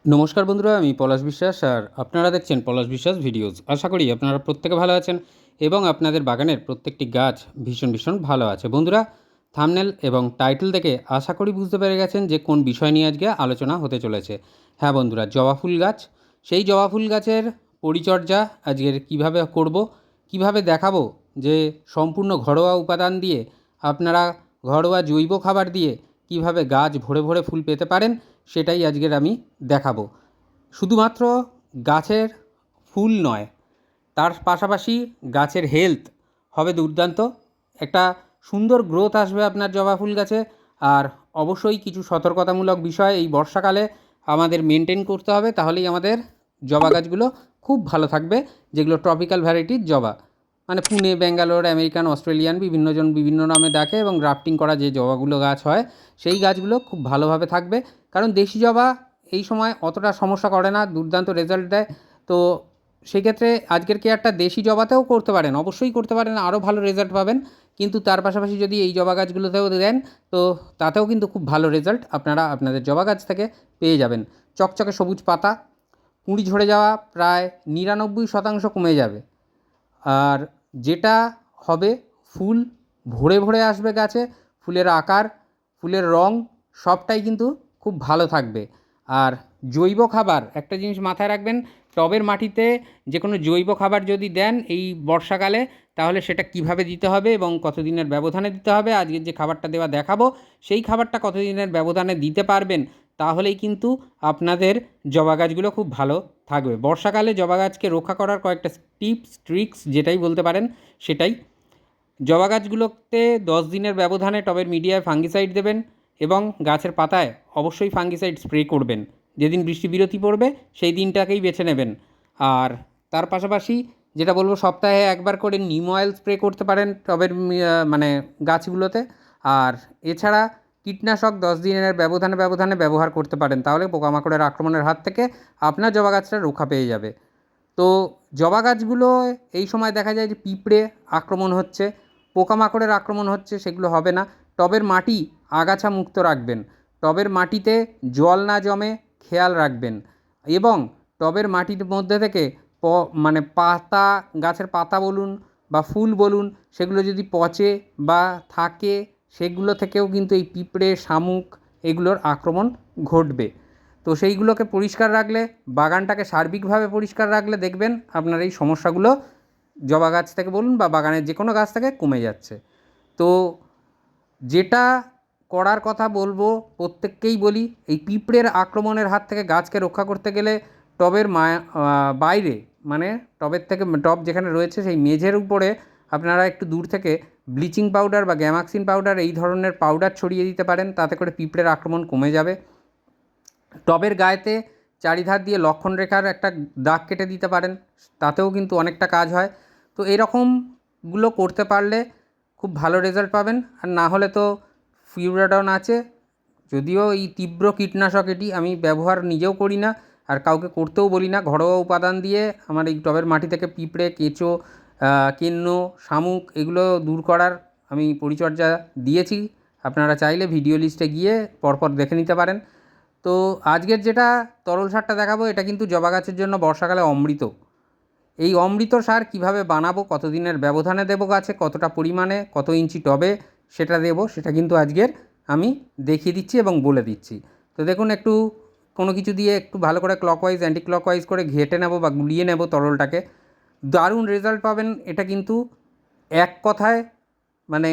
নমস্কার বন্ধুরা, আমি পলাশ বিশ্বাস আর আপনারা দেখছেন পলাশ বিশ্বাস ভিডিওস। আশা করি আপনারা প্রত্যেকে ভালো আছেন এবং আপনাদের বাগানের প্রত্যেকটি গাছ ভীষণ ভীষণ ভালো আছে। বন্ধুরা, থাম্বনেল এবং টাইটেল দেখে আশা করি বুঝতে পেরে গেছেন যে কোন বিষয় নিয়ে আজকে আলোচনা হতে চলেছে। হ্যাঁ বন্ধুরা, জবা ফুল গাছ। সেই জবা ফুল গাছের পরিচর্যা আজকের কিভাবে করব, কিভাবে দেখাবো যে সম্পূর্ণ ঘরোয়া উপাদান দিয়ে আপনারা ঘরোয়া জৈব খাবার দিয়ে কিভাবে গাছ ভরে ভরে ফুল পেতে পারেন, সেটাই আজকের আমি দেখাবো। শুধুমাত্র গাছের ফুল নয়, তার পাশাপাশি গাছের হেলথ হবে দুর্দান্ত। একটা সুন্দর গ্রোথ আসবে আপনার জবা ফুল গাছে। আর অবশ্যই কিছু সতর্কতামূলক বিষয় এই বর্ষাকালে আমাদের মেনটেন করতে হবে, তাহলেই আমাদের জবা গাছগুলো খুব ভালো থাকবে। যেগুলো ট্রপিক্যাল ভ্যারাইটির জবা, মানে পুনে, ব্যাঙ্গালোর, আমেরিকান, অস্ট্রেলিয়ান বিভিন্নজন বিভিন্ন নামে ডাকে, এবং গ্রাফটিং করা যে জবাগুলো গাছ হয় সেই গাছগুলো খুব ভালোভাবে থাকবে। কারণ দেশি জবা এই সময় অতটা সমস্যা করে না, দুর্দান্ত রেজাল্ট দেয়। তো সেক্ষেত্রে আজকের কেয়ারটা দেশি জবাতেও করতে পারেন, অবশ্যই করতে পারেন, আরও ভালো রেজাল্ট পাবেন। কিন্তু তার পাশাপাশি যদি এই জবা গাছগুলোতেও দেন, তো তাতেও কিন্তু খুব ভালো রেজাল্ট আপনারা আপনাদের জবা গাছ থেকে পেয়ে যাবেন। চকচকে সবুজ পাতা, কুঁড়ি ঝরে যাওয়া প্রায় 99% কমে যাবে। আর যেটা হবে, ফুল ভরে ভরে আসবে গাছে, ফুলের আকার, ফুলের রং সবটাই কিন্তু খুব ভালো থাকবে। আর জৈব খাবার একটা জিনিস মাথায় রাখবেন, টবের মাটিতে যে কোনো জৈব খাবার যদি দেন এই বর্ষাকালে, তাহলে সেটা কিভাবে দিতে হবে এবং কতদিনের ব্যবধানে দিতে হবে, আজকের যে খাবারটা দেওয়া দেখাবো সেই খাবারটা কতদিনের ব্যবধানে দিতে পারবেন, তাহলেই কিন্তু আপনাদের জবা গাছগুলো খুব ভালো থাকবে। বর্ষাকালে জবা গাছকে রক্ষা করার কয়েকটা টিপস ট্রিক্স যেটাই বলতে পারেন সেটাই। জবা গাছগুলোতে 10 দিনের ব্যবধানে টবের মিডিয়ায় ফাঙ্গিসাইড দেবেন, এবং গাছের পাতায় অবশ্যই ফাঙ্গিসাইড স্প্রে করবেন। যেদিন বৃষ্টি বিরতি পড়বে সেই দিনটাকেই বেছে নেবেন। আর তার পাশাপাশি যেটা বলবো, সপ্তাহে একবার করে নিম অয়েল স্প্রে করতে পারেন টবের মানে গাছগুলোতে। আর এছাড়া কীটনাশক 10 দিনের ব্যবধানে ব্যবধানে ব্যবহার করতে পারেন, তাহলে পোকামাকড়ের আক্রমণের হাত থেকে আপনার জবা গাছটা রক্ষা পেয়ে যাবে। তো জবা গাছগুলো এই সময় দেখা যায় যে পিঁপড়ে আক্রমণ হচ্ছে, পোকামাকড়ের আক্রমণ হচ্ছে, সেগুলো হবে না। টবের মাটি আগাছা মুক্ত রাখবেন, টবের মাটিতে জল না জমে খেয়াল রাখবেন, এবং টবের মাটির মধ্যে থেকে মানে পাতা, গাছের পাতা বলুন বা ফুল বলুন, সেগুলো যদি পচে বা থাকে, সেগুলো থেকেও কিন্তু এই পিঁপড়ে, শামুক এগুলোর আক্রমণ ঘটবে। তো সেইগুলোকে পরিষ্কার রাখলে, বাগানটাকে সার্বিকভাবে পরিষ্কার রাখলে দেখবেন আপনার এই সমস্যাগুলো জবা গাছ থেকে বলুন বা বাগানের যে কোনো গাছ থেকে কমে যাচ্ছে। তো যেটা করার কথা বলবো, প্রত্যেককেই বলি, এই পিঁপড়ের আক্রমণের হাত থেকে গাছকে রক্ষা করতে গেলে টবের বাইরে, মানে টবের থেকে, টব যেখানে রয়েছে সেই মেঝের উপরে আপনারা একটু দূর থেকে ব্লিচিং পাউডার বা গ্যামাক্সিন পাউডার এই ধরনের পাউডার ছড়িয়ে দিতে পারেন, তাতে করে পিঁপড়ের আক্রমণ কমে যাবে। টবের গায়েতে চারিধার দিয়ে লক্ষণ রেখার একটা দাগ কেটে দিতে পারেন, তাতেও কিন্তু অনেকটা কাজ হয়। তো এরকমগুলো করতে পারলে খুব ভালো রেজাল্ট পাবেন। আর না হলে তো ফিউরাডন আছে, যদিও এই তীব্র কীটনাশক, এটি আমি ব্যবহার নিজেও করি না আর কাউকে করতেও বলি না। ঘরোয়া উপাদান দিয়ে আমার এই টবের মাটি থেকে পিঁপড়ে, কেঁচো, কেন্ন, শামুক এগুলো দূর করার আমি পরিচর্যা দিয়েছি। আপনারা চাইলে ভিডিও লিস্টে গিয়ে পরপর দেখে নিতে পারেন। তো আজকের যেটা তরল সারটা দেখাবো, এটা কিন্তু জবা গাছের জন্য বর্ষাকালে অমৃত। এই অমৃত সার কিভাবে বানাবো, কতদিনের ব্যবধানে দেবো গাছে, কতটা পরিমাণে, কত ইঞ্চি টবে সেটা দেবো, সেটা কিন্তু আজকের আমি দেখিয়ে দিচ্ছি এবং বলে দিচ্ছি। তো দেখুন, একটু কোনো কিছু দিয়ে একটু ভালো করে ক্লকওয়াইজ, অ্যান্টি ক্লকওয়াইজ করে ঘেঁটে নেব বা গুলিয়ে নেব তরলটাকে। দারুণ রেজাল্ট পাবেন। এটা কিন্তু এক কথায় মানে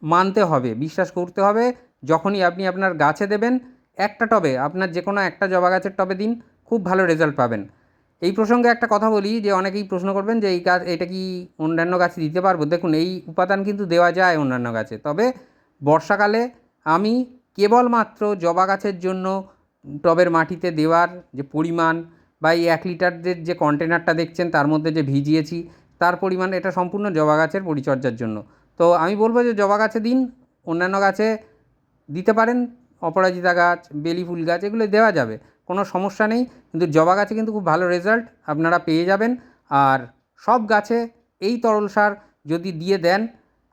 মানতে হবে, বিশ্বাস করতে হবে। যখনই আপনি আপনার গাছে দেবেন, একটা টবে, আপনার যে কোনো একটা জবা গাছের টবে দিন, খুব ভালো রেজাল্ট পাবেন। এই প্রসঙ্গে একটা কথা বলি, যে অনেকেই প্রশ্ন করবেন যে এই গাছ, এটা কি অন্যান্য গাছে দিতে পারবো? দেখুন, এই উপাদান কিন্তু দেওয়া যায় অন্যান্য গাছে, তবে বর্ষাকালে আমি কেবলমাত্র জবা গাছের জন্য টবের মাটিতে দেওয়ার যে পরিমাণ, বা এই 1 লিটারের যে কন্টেনারটা দেখছেন তার মধ্যে যে ভিজিয়েছি তার পরিমাণ, এটা সম্পূর্ণ জবা গাছের পরিচর্যার জন্য। তো আমি বলবো যে জবা গাছে দিন, অন্যান্য গাছে দিতে পারেন, অপরাজিতা গাছ, বেলি ফুল গাছ এগুলো দেওয়া যাবে, কোনো সমস্যা নেই। কিন্তু জবা গাছে কিন্তু খুব ভালো রেজাল্ট আপনারা পেয়ে যাবেন। আর সব গাছে এই তরল সার যদি দিয়ে দেন,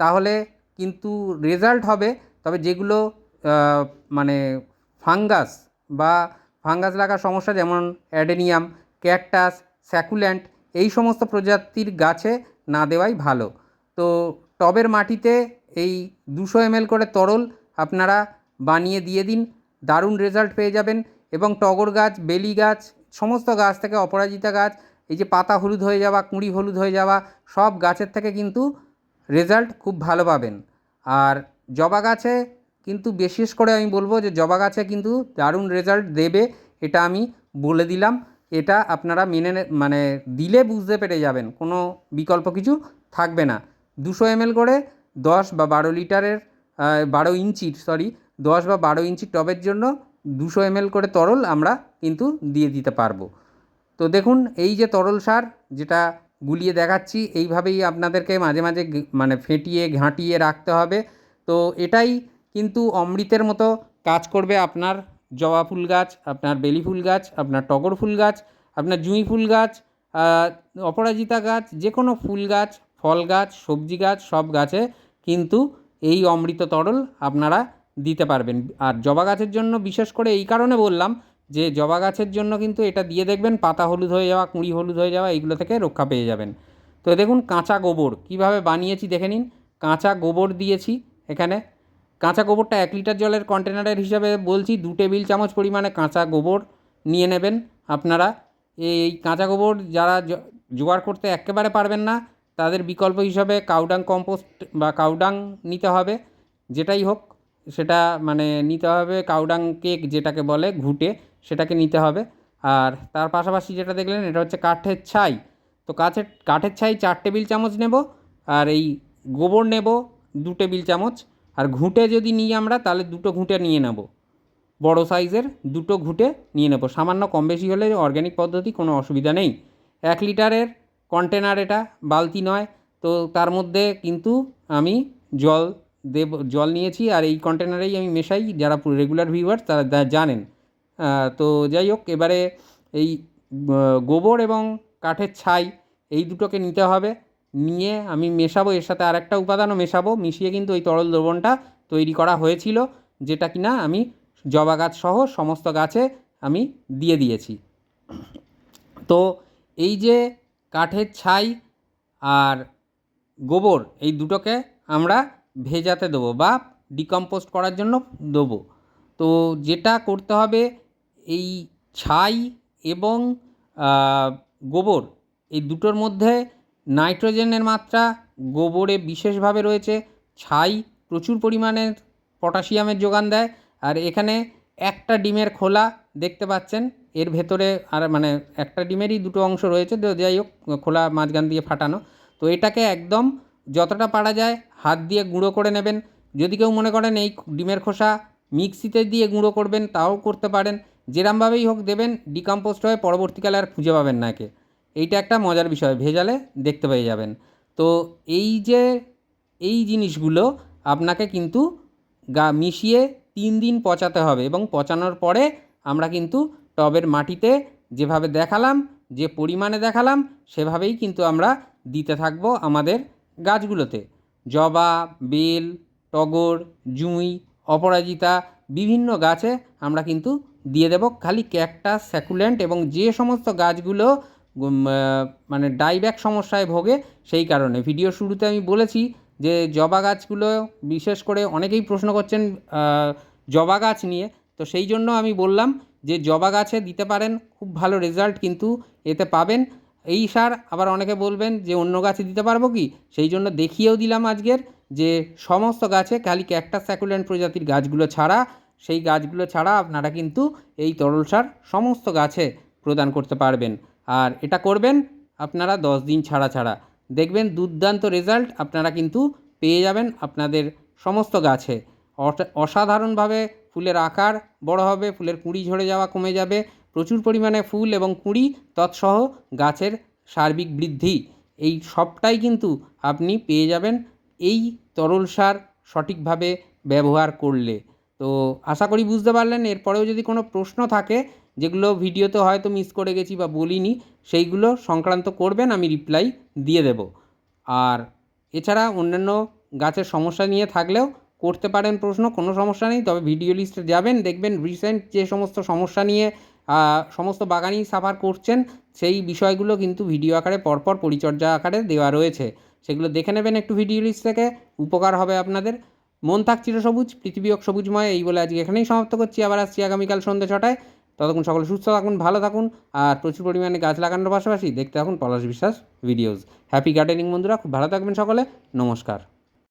তাহলে কিন্তু রেজাল্ট হবে। তবে যেগুলো মানে ফাঙ্গাস বা ফাঙ্গাস লাগার সমস্যা যেমন অ্যাডেনিয়াম, ক্যাকটাস, স্যাকুল্যান্ট এই সমস্ত প্রজাতির গাছে না দেওয়াই ভালো। তো টবের মাটিতে এই 200 ml করে তরল আপনারা বানিয়ে দিয়ে দিন, দারুণ রেজাল্ট পেয়ে যাবেন। এবং টগর গাছ, বেলি গাছ, সমস্ত গাছ থেকে, অপরাজিতা গাছ, এই যে পাতা হলুদ হয়ে যাওয়া, কুঁড়ি হলুদ হয়ে যাওয়া, সব গাছের থেকে কিন্তু রেজাল্ট খুব ভালো পাবেন। আর জবা গাছে কিন্তু বিশেষ করে আমি বলবো যে জবা গাছে কিন্তু দারুণ রেজাল্ট দেবে, এটা আমি বলে দিলাম। এটা আপনারা মানে দিলে বুঝতে পেরে যাবেন, কোনো বিকল্প কিছু থাকবে না। 200 ml করে 10 বা 12 লিটারের 12 ইঞ্চির 10 বা 12 ইঞ্চির টবের জন্য 200 ml করে তরল আমরা কিন্তু দিয়ে দিতে পারবো। তো দেখুন, এই যে তরল সার যেটা গুলিয়ে দেখাচ্ছি, এইভাবেই আপনাদেরকে মাঝে মাঝে মানে ফেটিয়ে ঘাঁটিয়ে রাখতে হবে। তো এটাই কিন্তু অমৃতের মতো কাজ করবে আপনার জবা ফুল গাছ, আপনার বেলি ফুল গাছ, আপনার টগর ফুল গাছ, আপনার জুঁই ফুল গাছ, অপরাজিতা গাছ, যে কোনো ফুল গাছ, ফল গাছ, সবজি গাছ, সব গাছে কিন্তু এই অমৃত তরল আপনারা দিতে পারবেন। আর জবা গাছের জন্য বিশেষ করে এই কারণে বললাম যে জবা গাছের জন্য কিন্তু এটা দিয়ে দেখবেন পাতা হলুদ হয়ে যাওয়া, কুঁড়ি হলুদ হয়ে যাওয়া, এইগুলো থেকে রক্ষা পেয়ে যাবেন। তো দেখুন কাঁচা গোবর কীভাবে বানিয়েছি দেখে নিন। কাঁচা গোবর দিয়েছি এখানে। কাঁচা গোবরটা 1 লিটার জলের কন্টেনারের হিসাবে বলছি, 2 টেবিল চামচ পরিমাণে কাঁচা গোবর নিয়ে নেবেন আপনারা। এই কাঁচা গোবর যারা জোগাড় করতে একেবারে পারবেন না, তাদের বিকল্প হিসাবে কাউডাং কম্পোস্ট বা কাউডাং নিতে হবে, যেটাই হোক সেটা মানে নিতে হবে। কাউডাং কেক যেটাকে বলে ঘুঁটে, সেটাকে নিতে হবে। আর তার পাশাপাশি যেটা দেখলেন এটা হচ্ছে কাঠের ছাই। তো কাঠের ছাই 4 টেবিল চামচ নেব, আর এই গোবর নেব 2 টেবিল চামচ। আর ঘুঁটে যদি নিই আমরা, তাহলে 2টো ঘুঁটে নিয়ে নেব, বড় সাইজের 2টো ঘুঁটে নিয়ে নেব। সামান্য কম বেশি হলে অর্গ্যানিক পদ্ধতি, কোনো অসুবিধা নেই। 1 লিটারের কন্টেনার এটা, বালতি নয়। তো তার মধ্যে কিন্তু আমি জল নিয়েছি, আর এই কন্টেনারেই আমি মেশাই। যারা রেগুলার ভিউয়ার তারা জানেন। তো যাই হোক, এবারে এই গোবর এবং কাঠের ছাই এই দুটোকে নিতে হবে। নিয়ে আমি মেশাবো, এর সাথে আরেকটা উপাদানও মেশাবো, মিশিয়ে কিন্তু ওই তরল দ্রবণটা তৈরি করা হয়েছিল, যেটা কিনা আমি জবা গাছ সহ সমস্ত গাছে আমি দিয়ে দিয়েছি। তো এই যে কাঠের ছাই আর গোবর, এই দুটোকে আমরা ভেজাতে দেবো বা ডিকম্পোস্ট করার জন্য দেবো। তো যেটা করতে হবে, এই ছাই এবং গোবর এই দুটোর মধ্যে নাইট্রোজেনের মাত্রা গোবরে বিশেষভাবে রয়েছে। ছাই প্রচুর পরিমাণের পটাশিয়ামের যোগান দেয়। আর এখানে একটা ডিমের খোলা দেখতে পাচ্ছেন, এর ভেতরে আর মানে একটা ডিমেরই 2টো অংশ রয়েছে, তো যাই হোক খোলা মাঝখান দিয়ে ফাটানো। তো এটাকে একদম যতটা পারা যায় হাত দিয়ে গুঁড়ো করে নেবেন। যদি কেউ মনে করেন এই ডিমের খোসা মিক্সিতে দিয়ে গুঁড়ো করবেন, তাও করতে পারেন। যেরমভাবেই হোক দেবেন, ডিকম্পোস্ট হয়ে পরবর্তীকালে আর খুঁজে পাবেন না একে। এইটা একটা মজার বিষয়, ভেজালে দেখতে পেয়ে যাবেন। তো এই জিনিসগুলো আপনাকে কিন্তু মিশিয়ে 3 দিন পচাতে হবে, এবং পচানোর পরে আমরা কিন্তু টবের মাটিতে যেভাবে দেখালাম, যে পরিমাণে দেখালাম, সেভাবেই কিন্তু আমরা দিতে থাকবো আমাদের গাছগুলোতে। জবা, বেল, টগর, জুঁই, অপরাজিতা বিভিন্ন গাছে আমরা কিন্তু দিয়ে দেব। খালি ক্যাকটাস, স্যাকুল্যান্ট এবং যে সমস্ত গাছগুলো মানে ডাইব্যাক সমস্যায় ভোগে, সেই কারণে ভিডিও শুরুতে আমি বলেছি যে জবা গাছগুলো বিশেষ করে অনেকেই প্রশ্ন করছেন জবা গাছ নিয়ে। তো সেই জন্য আমি বললাম যে জবা গাছে দিতে পারেন, খুব ভালো রেজাল্ট কিন্তু এতে পাবেন। এই সার আবার অনেকে বলবেন যে অন্য গাছে দিতে পারবো কি, সেই জন্য দেখিয়েও দিলাম আজকের যে সমস্ত গাছে, খালি ক্যাকটাস স্যাকুল্যান্ট প্রজাতির গাছগুলো ছাড়া, সেই গাছগুলো ছাড়া আপনারা কিন্তু এই তরল সার সমস্ত গাছে প্রদান করতে পারবেন। আর এটা করবেন আপনারা 10 দিন ছাড়া ছাড়া, দেখবেন দুর্দান্ত রেজাল্ট আপনারা কিন্তু পেয়ে যাবেন আপনাদের সমস্ত গাছে। অসাধারণভাবে ফুলের আকার বড় হবে, ফুলের কুঁড়ি ঝরে যাওয়া কমে যাবে, প্রচুর পরিমাণে ফুল এবং কুঁড়ি তৎসহ গাছের সার্বিক বৃদ্ধি, এই সবটাই কিন্তু আপনি পেয়ে যাবেন এই তরল সার সঠিকভাবে ব্যবহার করলে। তো আশা করি বুঝতে পারলেন। এরপরেও যদি কোনো প্রশ্ন থাকে, যেগুলো ভিডিওতে হয়তো মিস করে গেছি বা বলিনি, সেইগুলো সংক্রান্ত করবেন, আমি রিপ্লাই দিয়ে দেব। আর এছাড়া অন্যান্য গাছের সমস্যা নিয়ে থাকলেও করতে পারেন প্রশ্ন, কোনো সমস্যা নেই। তবে ভিডিও লিস্টে যাবেন, দেখবেন রিসেন্ট যে সমস্ত সমস্যা নিয়ে সমস্ত বাগানই সাফার করছেন, সেই বিষয়গুলো কিন্তু ভিডিও আকারে পরপর পরিচর্যা আকারে দেওয়া রয়েছে। সেগুলো দেখে নেবেন একটু ভিডিও লিস্ট থেকে, উপকার হবে আপনাদের। মন থাক চিরসবুজ, পৃথিবী হোক সবুজময়, এই বলে আজকে এখানেই সমাপ্ত করছি। আবার আসছি আগামীকাল সন্ধ্যে 6টায়। ততক্ষণ সকলে সুস্থ থাকুন, ভালো থাকুন, আর প্রচুর পরিমাণে গাছ লাগানোর পাশাপাশি দেখতে থাকুন পলাশ বিশ্বাস ভিডিওস। হ্যাপি গার্ডেনিং বন্ধুরা, খুব ভালো থাকবেন সকলে। নমস্কার।